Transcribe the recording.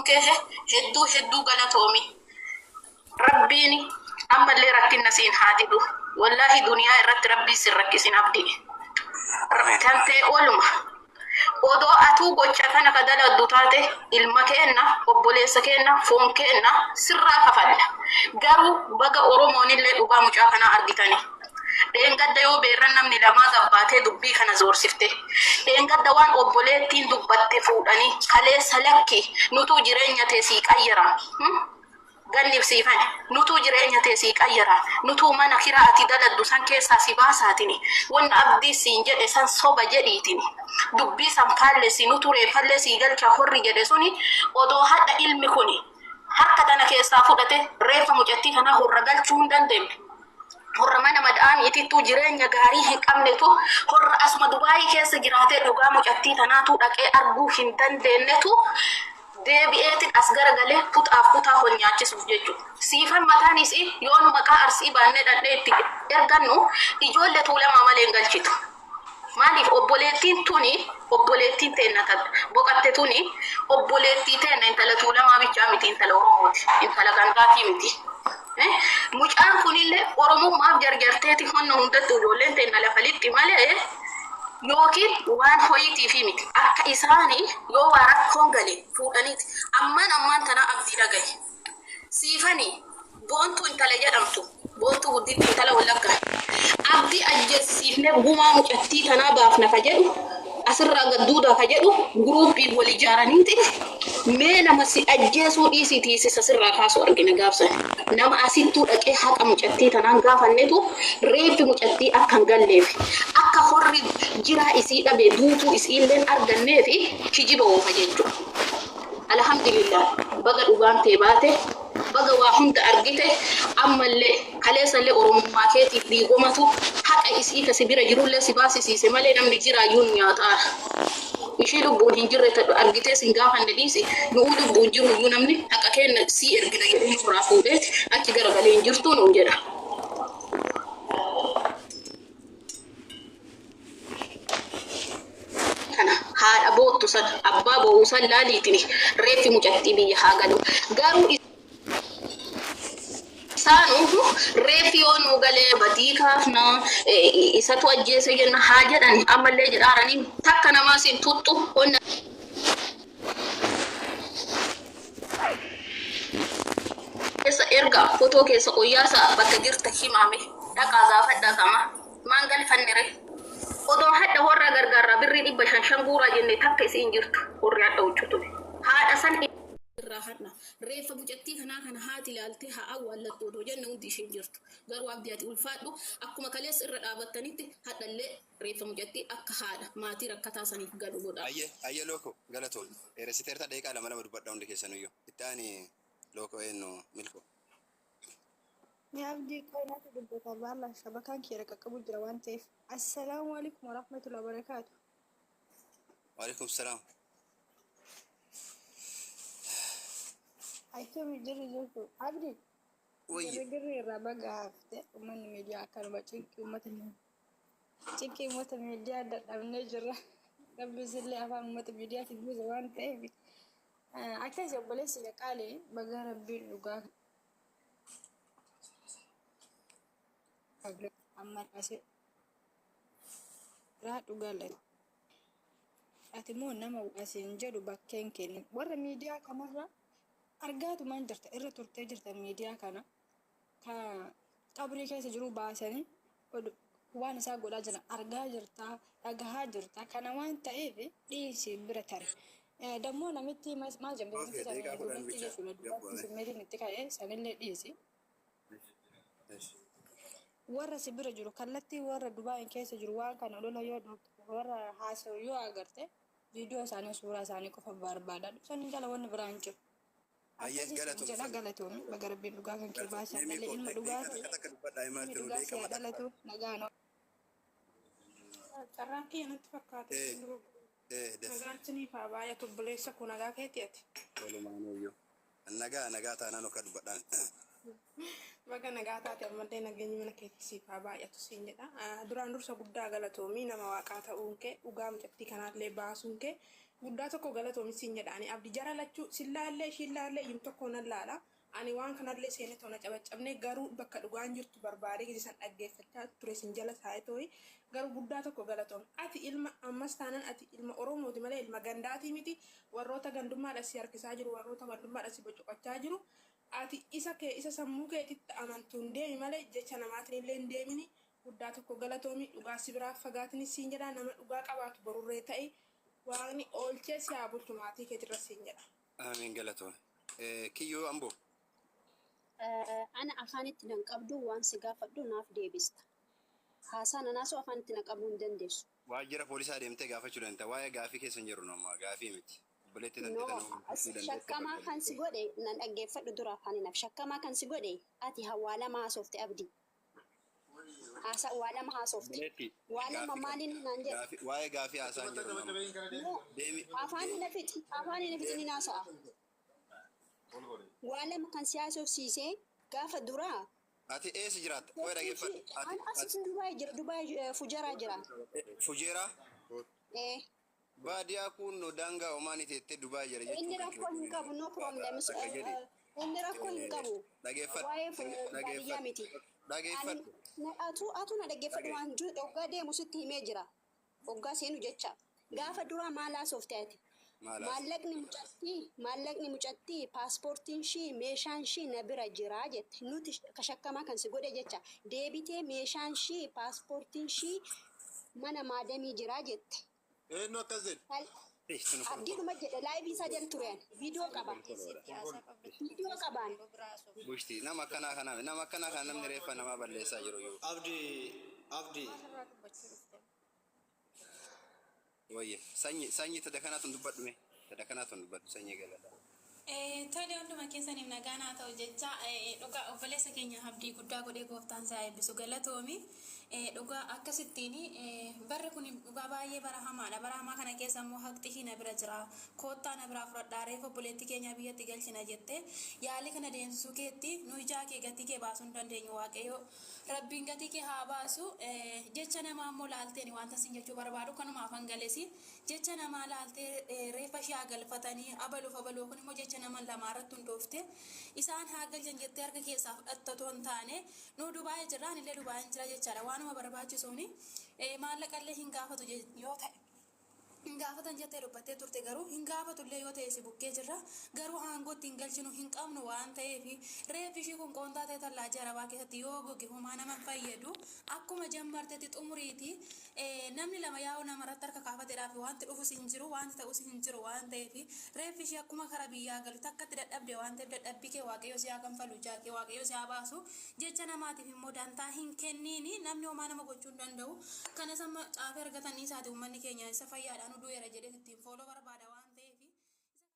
jiraachuun kee hedduu galatoomii. Rabbiin ammallee rakkinna siin haa didu. Wallaahi duniyaa irratti rabbii sin rakkisin abdii. Tantee ooluma. Odoo atuu gocha kana ka daladdu taate ilma keenna, obboleessa keenna, foon keenna sirraa kafalla. Garuu baga Oromoonillee dhugaa mucaa kana argitani. Dheengadda yoo beerran namni lamaa gabbaatee dubbii kana zoorsifte. Dheengadda waan obboleettiin dubbatte fuudhanii kaleessa lakki nutuu jireenya teessii qayyara. Gannif siifan nutuu jireenya teessii qayyara. Nutuu mana kiraa ati daladdu san keessaa si baasaatini. Wanna abdii siin jedhe san soba jedhiitini. Dubbii san faallesi nutuu reeffallee sii galcha horri jedhe suni odoo hadha ilmi kuni harka tana keessaa fudhate reeffa mucattii kana horra galchuu hin dandeenye. Horra mana madaamiitittuu jireenya gaarii hin qabnetu horra asuma Dubaayii keessa jiraatee dhugaa mucattii tanaatu dhaqee arguu hin dandeenyetu deebi'eetiin as garagalee kutaa hol nyaachisuuf jechuudha. Siifan mataan isii yoon maqaa arsii baannee dhandhee itti ergannu ijoollee tuulamaa malee hin galchitu. Maaliif obboleettiin teenna boqatte tuni obboleettii teenna intala tuulamaa bichaa miti intala Oromooti. Intala gandaatii miti. Mucaan kunillee Oromummaaf jarjarteeti honna hundattuu ijoolleen teenna lafa lixxi malee yookiin waan hoyitiifi miti. Akka isaanii yoo waa rakkoon galee fuudhaniiti. Ammaan tana abdii dhagaye. Siifanii boontuu intala jedhamtu. Boontuu gudditti intala Wallaggaa. Abdii ajjeesiifnee gumaa mucattii tanaa baafna ka jedhu asirraa gadduudha ka jedhu guruuppii wal ijaaraniiti. Mee nama si ajjeesuu dhiisiitii sirraa kaasuu argina gaafsan. Nama asittuu dhaqee haqa mucattii tanaan gaafannetu reeffi mucattii akka hin galleef akka horri jiraa isii dhabee duutuu isiilleen arganneefi kijiba oofa jechuudha. Alhamdulillah baga dhugaan tee baate baga waa hunda argite ammallee kaleessallee Oromummaa keetiif dhiigomatu haqa isii ka sibira jirullee si baasisiise malee namni jiraayyuun nyaataa. Ishii lubbuun hin jirre argitee sin gaafanne dhiisi nu'uu lubbuun jiruyyuu namni haqa kenna sii ergina jedhee suuraa fuudheeti achi garagalee hin jirtuu nuun jedha. Kana haadha boottu san abbaa bo'uu san laaliitini reeffi mucattii biyya haa galu. Garuu isaanu reeffi yoo nuu galee badii kaafna isatu ajjeese jenna haa jedhan ammallee jedhaaranii takka namaa sin tuttu honna keessa erga fotoo keessa qoyyaasa bakka jirta himame dhaqaa gaafadhaa kama maan galfannire odoo hadha warra gargaarraa birrii 500 guuraa jenne takka isiin jirtu warri hadha hojjetu haadha san irraa reeffa mucattii kanaa kana haati ilaaltee haa awwaallattu odoo jenne hundi isheen jirtu. Garuu abdiyaati ulfaadhu akkuma kaleessa irra dhaabattanitti hadhallee reeffa mucattii akka haadha maatii rakkataa saniif galu godha. Ayye looko galatoon eeressiteerta deeqaa lama dubbadha hundi keessanuyyuu itti aani looko eenyu milko. يا عبدي كائنات دبت الله شبكان كيرك قبول جروان تيف السلام عليكم ورحمة الله وبركاته. وعليكم السلام. أيتم يجري جوتو عبدي. وي. يجري ربع عفته ومن ميديا كانوا بتشيك ومتن تشيك ومتن ميديا ده نجرة ربي زلي أفهم ومتن ميديا تدوز جروان تيف. أكيد يبلش يقالي بقى ربي لقاه. Amma kasih rahat ugalan. Atimu nama asin jadu bakken kene. Warra media kanarra argatu man jirta irra turte jirta media kana ka qabri keessa jiru baasani waan isaa godhaa jira argaa jirta dhagahaa jirta kana waan ta'eef dhiisi bira tare. Dammoo namitti maal jambeetti sanatti jechuudha dubbatti simmeetiin itti ka'ee sanillee dhiisi. Warra sibira jiru kallatti warra Dubaay keessa jiru waan kana lola yoo warra haasoo yoo agarte viidiyoo isaanii suuraa isaanii qofa barbaadan sanin jala wanni biraan jiru. Ayye galatu jala galatuun bagarbiin dhugaa kan kirbaasa galee ilma dhugaa dhalatu nagaano. Carraan kiyya natti fakkaate nagaachanii faa baay'atu buleessa kun nagaa keeti'ati. Walumaaniyyuu nagaa taanaan akka dubbadhaan. Baga nagaa taate ammallee nageenyi mana keettisiif haa baay'atu siin jedha. Duraan dursa guddaa galatoomii nama waaqaa ta'uun kee dhugaa mucattii kanaallee baasuun kee guddaa tokko galatoomi siin jedhaani abdi jara lachuu sillaallee shillaallee iyyuu tokko nan laala ani waan kanallee seenee toona cabacabnee garuu bakka dhugaan jirtu barbaadee gidi san dhaggeeffachaa ture sin jala taa'ee tooyi garuu guddaa tokko galatoomi ati ilma ammas taanan ati ilma oromooti malee ilma gandaatii miti warroota gandummaadha si harkisaa jiru warroota gandummaadha si bocoqachaa jiru ati isa sammuu keetitti amantuun deemi malee jecha namaatiin illee hin deemini guddaa tokko galatoomi dhugaa si biraa fagaatini siin jedha nama dhugaa qabaatu borurree ta'e waaqni oolchee si haa bulchu maatii keetirra siin jedha. Amiin galatoon. Kiyyoo amboo. Ana afaanitti nan qabdu waan si gaafadhu naaf deebista. Haasaan anaasoo afaanitti na qabuu hin dandeessu. Waajjira poolisaa deemtee gaafachuu danda'a. Waa'ee gaafii keessa hin jiru nama gaafii miti. Obboleetti dandeettan. Shakkamaa kan si godhe nan dhaggeeffadhu dura afaaninaaf. Shakkamaa kan si godhe ati hawaalama haasofte abdii. Hawaalama haasofte. Waalama maaliin naan jedhe? Waa'ee gaafii haasaa hin jiru nama. Afaanina fiti ni naasa'a. Waalama kan si haasofsiisee gaafa duraa. Ati eessa jiraatta? Waa'ee dhaggeeffadhu. Asitti Dubaay jira. Dubaay Fujaraa jira. Fujeeraa? Baadiyyaa kun daangaa Omaanii teettee Dubaay jira jechuudha. Inni rakkoo hin qabu no problem. Inni rakkoo hin qabu. Waa'ee baadiyyaa miti. Dhaggeeffadhu. Atu na dhaggeeffadhu waan dhoggaa deemu sitti himee jira. Dhoggaa seenu jecha. Gaafa duraa maal haasofte ati? Maallaqni mucattii paaspoortiin ishii meeshaan ishii na bira jira jette nuti kashakkamaa kan si godhe jecha deebitee meeshaan ishii paaspoortiin ishii mana maadamii jira jette. Eenyu akkas jedhe? Abdiidhuma jedhe laayivii isaa jala tureen viidiyoo qaban. Viidiyoo qaban. Bushti nama akkanaa kana namni reeffa namaa balleessaa jiru. Abdii. Wayye sanyi tadakanaatu dubbadhume tadakanaatu dubbadhu sanyii galata. Tole hunduma keessaniif nagaan haa ta'u jecha dhugaa obboleessa keenya abdii guddaa godhee gooftaan isaa eebbisu galatoomi. Dhugaa akkasittiin barri kun dhugaa baay'ee barahamaadha. Barahamaa kana keessa immoo haqxii na bira jira. Koottaa na biraa fudhadhaa reefa obboleettii keenya biyyatti galchina jette yaalii kana deemsisuu keetti nu ijaa kee gatii kee baasuu hin dandeenyu waaqayyo rabbiin gatii kee haa baasu jecha namaa immoo laalteen wanta sin jechuu barbaadu kanumaaf hangalesi jecha namaa laaltee reefa ishee galfatanii abaluu kun immoo jecha nama lamaarratti hundoofte isaan haa galchan jettee harka keessaa fudhattatoo hin taane nu Dubaay jirraan illee Dubaay jira jechaadha waanuma barbaachisuuni maallaqallee hin gaafatu yoo ta'e. Hin gaafatan jettee dubbattee turte garuu hin gaafatullee yoo ta'e si bukkee jirra garuu aangootti hin galchinu hin qabnu waan ta'eef reeffi ishii kun qoontaa ta'e tallaa jarabaa keessatti yoo goge homaa nama fayyadu akkuma jammartetti xumuriiti namni lama yaa'u namarratti harka kaafateedhaaf wanti dhufus hin jiru wanti ta'us hin jiru waan ta'eef reeffi ishii akkuma karaa biyyaa galu takkatti dadhabde waan ta'eef dadhabbii kee waaqayyo si haa kanfalu jaakee waaqayyo si haa baasu jecha namaatiif immoo dantaa hin kenniini namni homaa nama gochuu hin danda'u kanas amma caafee argatanii isaati uummanni keenya isa fayyaadhaan uduu era jedhee ittiin fooloo barbaada.